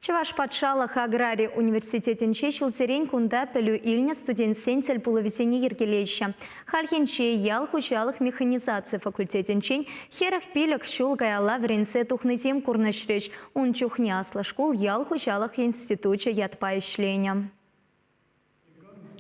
Чуваш патшалық аграрий университетінче шылсерен кунда пілу илне студентсен тел пуловесене ергелейші. Халхенче ял хучалық механизация факультетінчен херах пилік шул гаяла вренце тухнызем курнышреш. Он чухне аслы школ ял хучалық институче ятпа ишленя.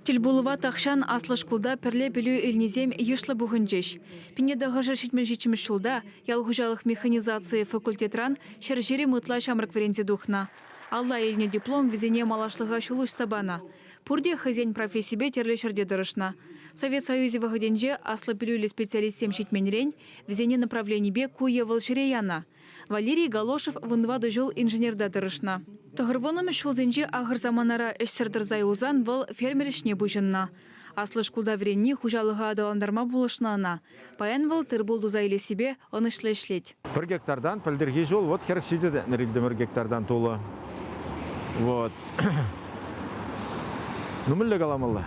Тельбулова тахшан аслы шкулда перле пилю илнезем ешлы бұғынжеш. Пинеда ғажар шетмелжечіміз шулда ял хучалық механизация факультетран шәржері мұтла шамрак врензе духна. Алла еліне диплом везене малашлыға шулыш сабана. Пурде хазен профессибе терлешерде дырышна. Совет Союзе вағыденже аслы пилюлі специалистем шетменрен везене направлений бе куе волширияна. Валерий Галошев вынвады жол инженерда дырышна. Тұғырвоным шулзенже ағыр заманара әшсірдір зайлызан выл фермерішне бұжынна. Аслы шкулда вренни хужалыға адаландарма болышнана. Паян выл тырбулду зайлы себе онышлы ішлет. 1 гектардан пілдерге жол, вот херк шидеді нерекді 1 гектардан толы. Вот. Нумылы каламылы.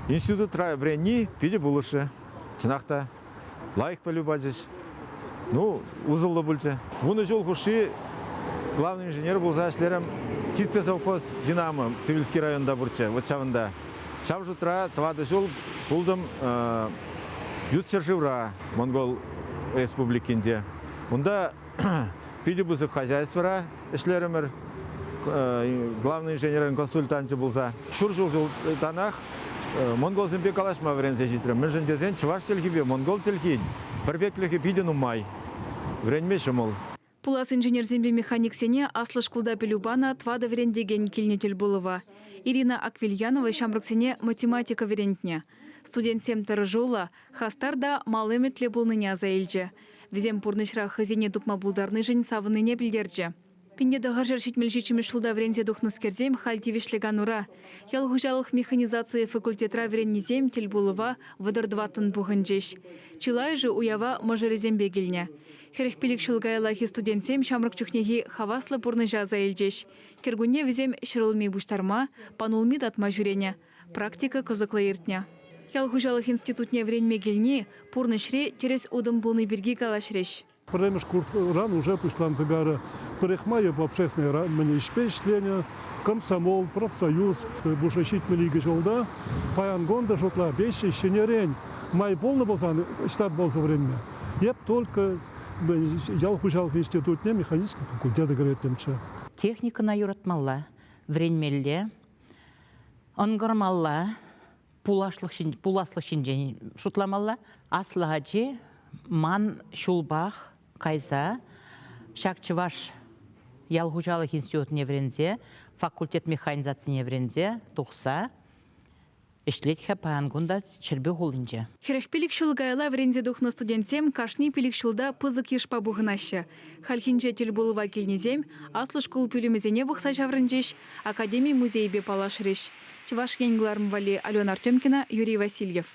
Институт вренни пиде болышы. Чынақта лайық пілі базиш. Ну, узылды бүлчі. Вуны жол хуши главный инженер был зашлером птицы совхоз Динамо, Цивильский районда бурча, вот чавында. Шав жутра твады жол булдым ютсерживра Монгол республикинде. Онда пиде бузы хозяйствора эшлеремер главный инженерин консультанты булза. Шур жол танах Монгол зембе калашма врензе житрем. Мен жендезен чуваш телхибе Монгол телхин. Бірбеклігі пиден ұмай. Вренме шымыл. Пулас инженер зембе механик сене аслы шкулда пилюбана твада врендеген килнетел булыва. Ирина Аквильянова шамрак сене математика врентне. Студент сем жола хастарда малыметле булныня заэльже. Везем пурнышра хазине тупма булдарны жын савыныне білдерже. Пинеда ғаржар шетмелжечімі шулда врензе духныскерзем хальтивешлеган ура. Ял хужалық механизация факультетра вреннезем тельбулыва вадырдватын бұғынжеш. Чилай же уява мажырезем бегілне. Херехпелік шылгайлахи студентсем шамрак чухнеги хаваслы пурныжа заэльжеш. Кергуне везем шырылмей буштарма, панулми датма жүрене. Практика кызыклы ертне. Ял хужалық институтне вренме гелне пурнышре через удым булны берги калашреш. Премеш курт ран уже пришла на загара. Перехмая по общественной ране члены, комсомол, профсоюз, бушащительная лига жолда, паян гонда жотла, бещи, еще не рень. Май полный был штат был за время. Я только взял хужал в институт не механический факультет говорит темча. Техника на юратмалла, вренмелле, ангармалла, пуласлых шинжен шутламалла, асладжи, ман шулбах, кайза, шакчываш ялгужалық институтын еврензе, факультет механизации еврензе, тухса, ишлет хапангунда чербе холинже. Херехпелик шулгайла врензе духна студентсем кашни пелик шулда пызык ешпа буғынашы. Халхинже тельбулыва келнезем, аслы школ пюлемезене бұқса жаврынжеш, академий музей бе палашреш. Чуваш Янгларм Вали, Алена Артемкина, Юрий Васильев.